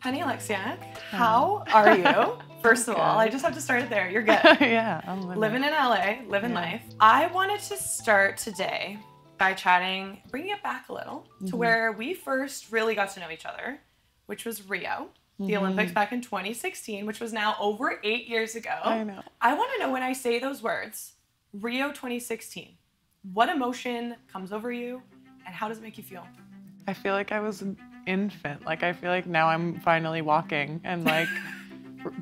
Penny Alexiak, how are you? First of all, I just have to start it there. You're good. Yeah, I'm living in LA, living life. I wanted to start today by chatting, bringing it back a little to where we first really got to know each other, which was Rio, the Olympics back in 2016, which was now over 8 years ago. I know. I want to know, when I say those words, Rio 2016, what emotion comes over you and how does it make you feel? I feel like I was an infant. Like, I feel like now I'm finally walking, and like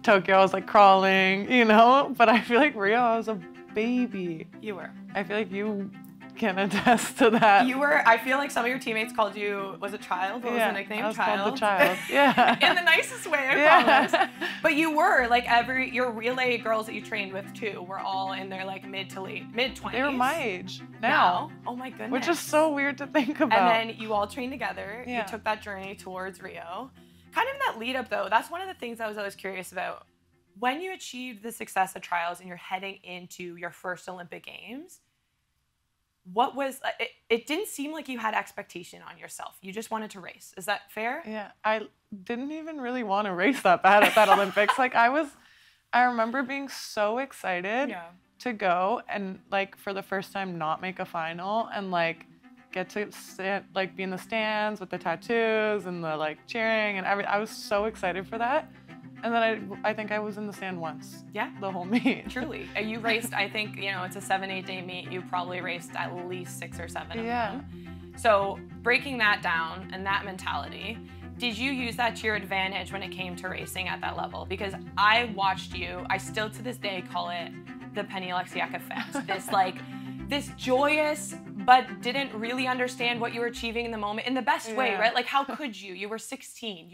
Tokyo, I was like crawling, you know? But I feel like Rio, I was a baby. You were. I feel like you can attest to that. You were. I feel like some of your teammates called you, was it Child? What was the nickname? I was Child. called the Child. Yeah. In the nicest way, I promise. But you were, like, your relay girls that you trained with too were all in their like mid 20s. They were my age now. Oh my goodness. Which is so weird to think about. And then you all trained together. Yeah. You took that journey towards Rio. Kind of in that lead up though, that's one of the things I was always curious about. When you achieved the success of trials and you're heading into your first Olympic Games, what was it didn't seem like you had expectation on yourself. You just wanted to race. Is that fair? Yeah, I didn't even really want to race that bad at that Olympics. Like, I remember being so excited to go and like for the first time not make a final and like get to sit, like be in the stands with the tattoos and the like cheering and everything. I was so excited for that. And then I think I was in the stand once. Yeah. The whole meet. Truly. You raced, I think, you know, it's a 7-8 day meet. You probably raced at least 6 or 7 of them. So breaking that down and that mentality, did you use that to your advantage when it came to racing at that level? Because I watched you, I still to this day call it the Penny Alexiak effect. This joyous, but didn't really understand what you were achieving in the moment in the best way, right? Like, how could you? You were 16.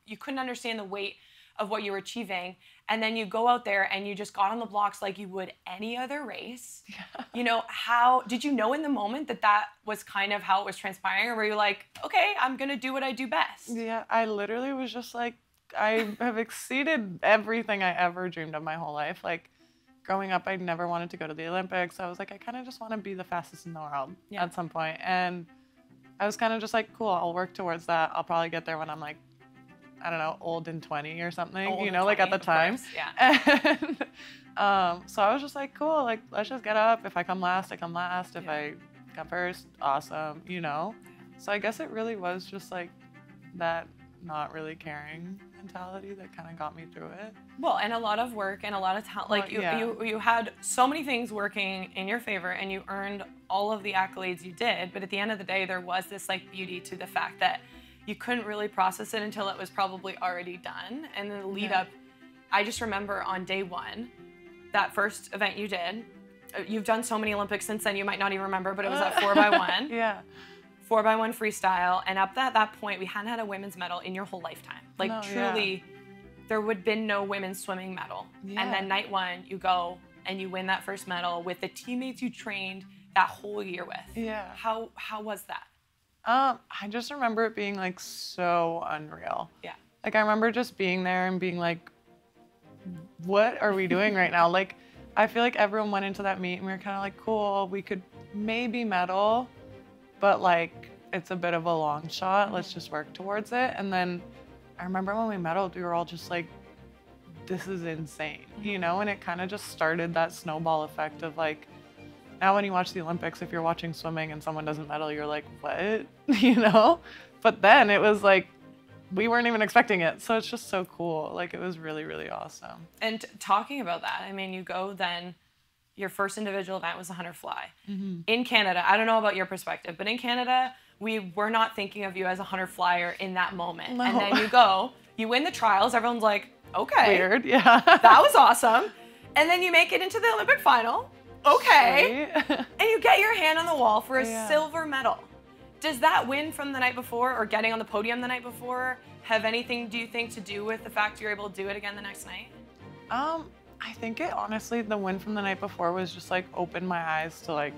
You couldn't understand the weight of what you were achieving, and then you go out there and you just got on the blocks like you would any other race. You know, how did you know in the moment that was kind of how it was transpiring, or were you like, okay, I'm gonna do what I do best? Yeah, I literally was just like, I have exceeded everything I ever dreamed of my whole life. Like, growing up, I never wanted to go to the Olympics. I was like, I kind of just want to be the fastest in the world at some point. And I was kind of just like, cool, I'll work towards that. I'll probably get there when I'm like, I don't know, old and 20 or something, you know, like at the time. And so I was just like, cool, like, let's just get up. If I come last, I come last. If I come first, awesome, you know? So I guess it really was just like that not really caring mentality that kind of got me through it. Well, and a lot of work and a lot of talent. Like, you had so many things working in your favor and you earned all of the accolades you did. But at the end of the day, there was this like beauty to the fact that you couldn't really process it until it was probably already done. And then the lead up, I just remember on day one, that first event you did, you've done so many Olympics since then, you might not even remember, but it was at 4x1. 4x1 freestyle. And up at that point, we hadn't had a women's medal in your whole lifetime. Like, truly, there would have been no women's swimming medal. And then night one, you go and you win that first medal with the teammates you trained that whole year with. How was that? I just remember it being like so unreal. Like, I remember just being there and being like, what are we doing right now? Like, I feel like everyone went into that meet and we were kind of like, cool, we could maybe medal, but like, it's a bit of a long shot. Let's just work towards it. And then I remember when we medaled, we were all just like, this is insane, you know? And it kind of just started that snowball effect of like, now when you watch the Olympics, if you're watching swimming and someone doesn't medal, you're like, what? You know? But then it was like, we weren't even expecting it. So it's just so cool. Like, it was really, really awesome. And talking about that, I mean, you go then, your first individual event was the 100 fly. In Canada, I don't know about your perspective, but in Canada, we were not thinking of you as a 100 flyer in that moment. No. And then you go, you win the trials, everyone's like, okay. Weird, that was awesome. And then you make it into the Olympic final. Okay. And you get your hand on the wall for a silver medal. Does that win from the night before or getting on the podium the night before have anything, do you think, to do with the fact you're able to do it again the next night? I think it honestly, the win from the night before was just like opened my eyes to like,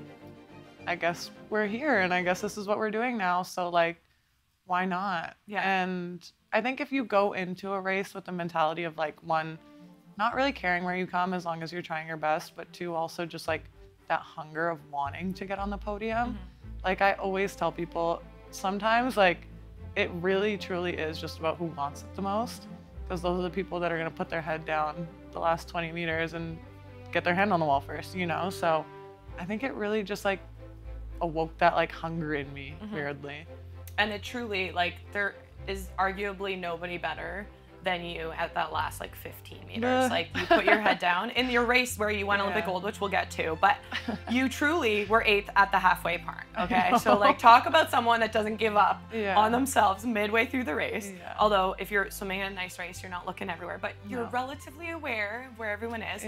I guess we're here and I guess this is what we're doing now. So like, why not? And I think if you go into a race with the mentality of like, one, not really caring where you come as long as you're trying your best, but two, also just like that hunger of wanting to get on the podium. Like, I always tell people, sometimes like it really truly is just about who wants it the most, because those are the people that are going to put their head down the last 20 meters and get their hand on the wall first, you know? So I think it really just like awoke that like hunger in me, weirdly. And it truly, like, there is arguably nobody better than you at that last like 15 meters. Like, you put your head down in your race where you won Olympic gold, which we'll get to, but you truly were 8th at the halfway mark. Okay, so like, talk about someone that doesn't give up on themselves midway through the race. Although if you're swimming in a nice race, you're not looking everywhere, but you're relatively aware of where everyone is.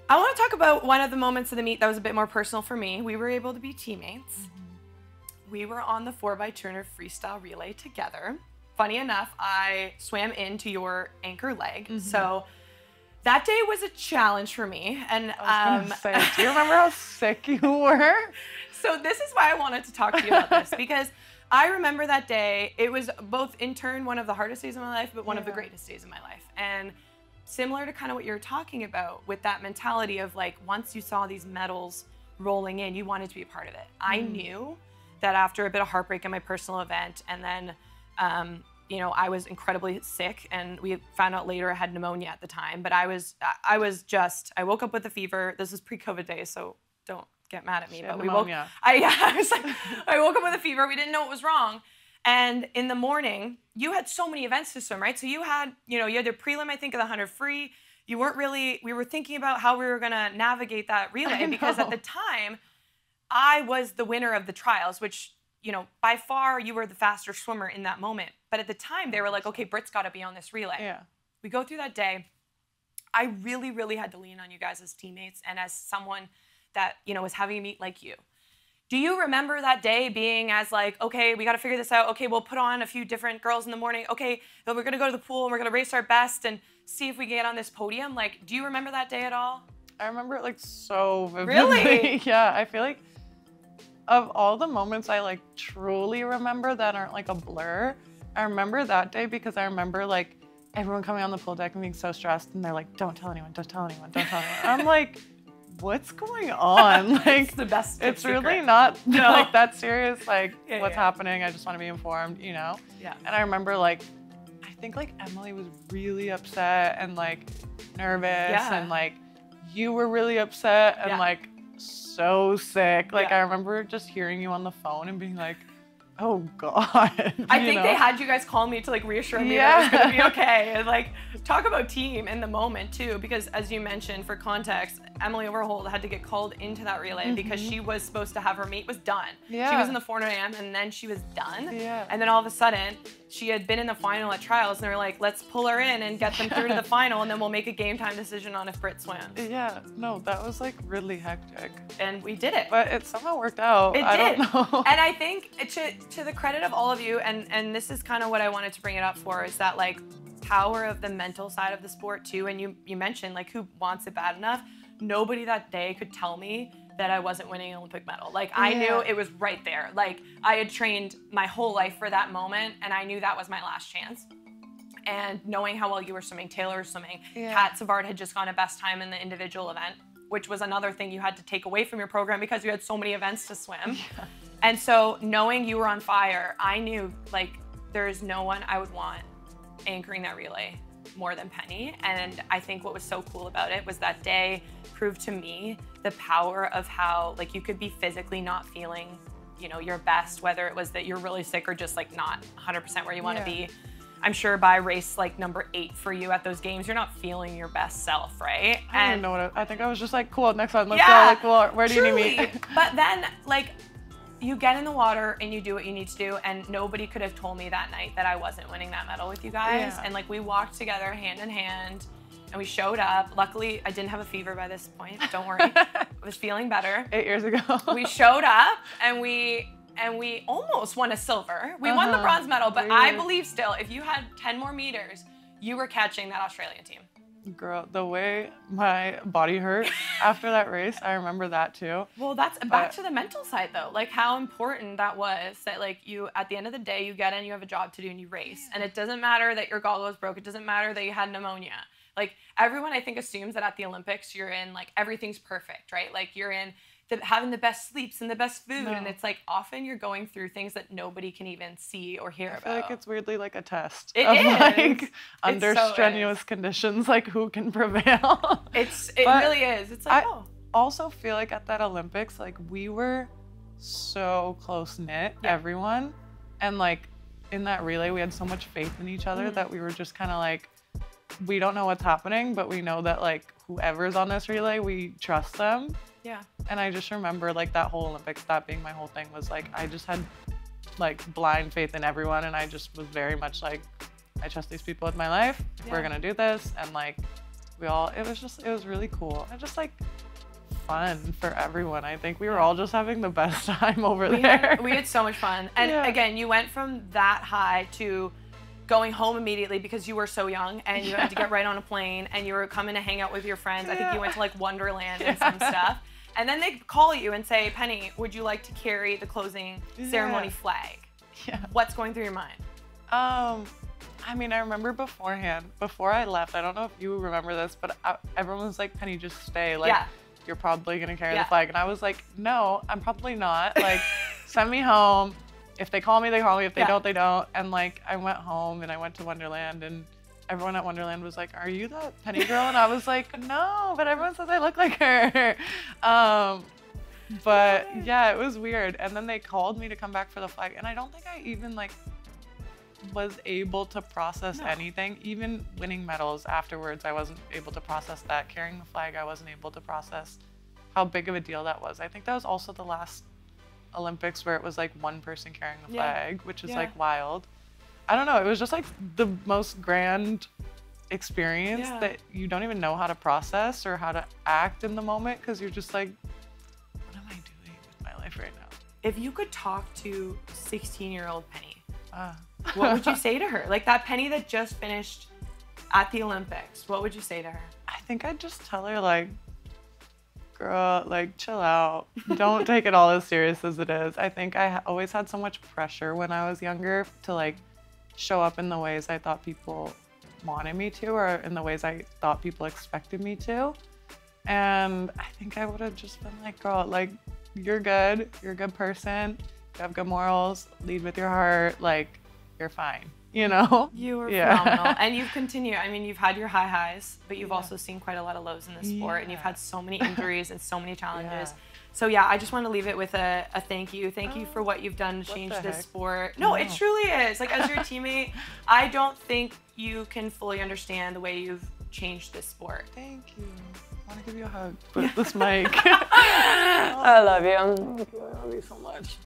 I want to talk about one of the moments of the meet that was a bit more personal for me. We were able to be teammates. We were on the 4x200 freestyle relay together. Funny enough, I swam into your anchor leg. So that day was a challenge for me. And I was gonna say, do you remember how sick you were? So this is why I wanted to talk to you about this, because I remember that day. It was both in turn one of the hardest days of my life, but one of the greatest days of my life. And similar to kind of what you're talking about with that mentality of like, once you saw these medals rolling in, you wanted to be a part of it. I knew that after a bit of heartbreak in my personal event, and then you know, I was incredibly sick, and we found out later I had pneumonia at the time, but I woke up with a fever. This is pre-COVID days, so don't get mad at me, but I woke up with a fever. We didn't know what was wrong. And in the morning, you had so many events to swim, right? So you had, you know, you had the prelim, I think, of the 100 free. You weren't really, we were thinking about how we were gonna navigate that relay, because at the time, I was the winner of the trials, which, you know, by far you were the faster swimmer in that moment. But at the time they were like, okay, Britt's gotta be on this relay. We go through that day. I really, really had to lean on you guys as teammates and as someone that, you know, was having a meet like you. Do you remember that day being as like, okay, we gotta figure this out. Okay, we'll put on a few different girls in the morning. Okay, then we're gonna go to the pool and we're gonna race our best and see if we can get on this podium. Like, do you remember that day at all? I remember it like so vividly. Really? Yeah, I feel like of all the moments I like truly remember that aren't like a blur, I remember that day because I remember like everyone coming on the pool deck and being so stressed, and they're like, don't tell anyone, don't tell anyone, don't tell anyone. I'm like, what's going on? Like, it's the best. It's really not like that serious. Like, what's happening? I just want to be informed, you know? And I remember like, I think like Emily was really upset and like nervous, and like you were really upset and like so sick. Like, I remember just hearing you on the phone and being like, oh God. I think they had you guys call me to like reassure me that it was gonna be okay. And like, talk about team in the moment too, because as you mentioned, for context, Emily Overholt had to get called into that relay because she was supposed to have her meet was done. She was in the 400 AM and then she was done. And then all of a sudden, she had been in the final at trials, and they were like, let's pull her in and get them through to the final, and then we'll make a game time decision on if Britt swims. Yeah, no, that was like really hectic. And we did it. But it somehow worked out. I don't know. And I think to the credit of all of you, and this is kind of what I wanted to bring it up for, is that like power of the mental side of the sport too. And you mentioned like who wants it bad enough. Nobody that day could tell me that I wasn't winning an Olympic medal. Like, I knew it was right there. Like, I had trained my whole life for that moment, and I knew that was my last chance. And knowing how well you were swimming, Taylor was swimming, Kat Savard had just gone a best time in the individual event, which was another thing you had to take away from your program because you had so many events to swim. And so knowing you were on fire, I knew like there's no one I would want anchoring that relay more than Penny. And I think what was so cool about it was that day proved to me the power of how like you could be physically not feeling, you know, your best, whether it was that you're really sick or just like not 100% where you want to be. I'm sure by race like number 8 for you at those games, you're not feeling your best self, right? I don't know what I think I was just like, cool, next one, let's go. Like, cool, where do you need me? But then like you get in the water and you do what you need to do, and nobody could have told me that night that I wasn't winning that medal with you guys. And like we walked together hand in hand and we showed up. Luckily, I didn't have a fever by this point, don't worry. I was feeling better. 8 years ago. We showed up and we almost won a silver. We won the bronze medal, but I believe still, if you had 10 more meters, you were catching that Australian team. Girl, the way my body hurt after that race, I remember that too. Well, that's back to the mental side though, like how important that was, that like you, at the end of the day, you get in, you have a job to do and you race. And it doesn't matter that your gallbladder was broke. It doesn't matter that you had pneumonia. Like everyone I think assumes that at the Olympics, you're in like, everything's perfect, right? Like you're in having the best sleeps and the best food. And it's like often you're going through things that nobody can even see or hear about. I feel like it's weirdly like a test. It is. Like under strenuous conditions, like who can prevail. It really is. It's like, I also feel like at that Olympics, like we were so close knit, everyone. And like in that relay, we had so much faith in each other that we were just kind of like, we don't know what's happening, but we know that like whoever's on this relay, we trust them. Yeah. And I just remember like that whole Olympics, that being my whole thing, was like I just had like blind faith in everyone, and I just was very much like, I trust these people with my life. We're gonna do this. And like it was really cool. And just like fun for everyone. I think we were all just having the best time over there. We had so much fun. And again, you went from that high to going home immediately because you were so young and you had to get right on a plane and you were coming to hang out with your friends. I think you went to like Wonderland and some stuff. And then they call you and say, Penny, would you like to carry the closing ceremony flag? Yeah. What's going through your mind? I mean, I remember beforehand, before I left, I don't know if you remember this, but everyone was like, Penny, just stay. Like, you're probably gonna carry the flag. And I was like, no, I'm probably not. Like, send me home. If they call me, they call me. If they don't, they don't. And like, I went home and I went to Wonderland, and everyone at Wonderland was like, are you that Penny girl? And I was like, no, but everyone says I look like her. But yeah, it was weird. And then they called me to come back for the flag. And I don't think I even like was able to process anything. Even winning medals afterwards, I wasn't able to process that. Carrying the flag, I wasn't able to process how big of a deal that was. I think that was also the last Olympics where it was like one person carrying the flag, which is like wild. I don't know, it was just like the most grand experience that you don't even know how to process or how to act in the moment, because you're just like, what am I doing with my life right now? If you could talk to 16-year-old Penny, what would you say to her? Like that Penny that just finished at the Olympics, what would you say to her? I think I'd just tell her like, girl, like chill out. Don't take it all as serious as it is. I think I always had so much pressure when I was younger to like show up in the ways I thought people wanted me to, or in the ways I thought people expected me to. And I think I would have just been like, girl, like you're good. You're a good person. You have good morals. Lead with your heart. Like you're fine. You know? You were phenomenal. And you've continued. I mean, you've had your highs, but you've also seen quite a lot of lows in the sport, and you've had so many injuries and so many challenges. So yeah, I just want to leave it with a thank you. Thank you for what you've done to change this sport. No, it truly is. Like as your teammate, I don't think you can fully understand the way you've changed this sport. Thank you. I want to give you a hug with this mic. I love you. I love you so much.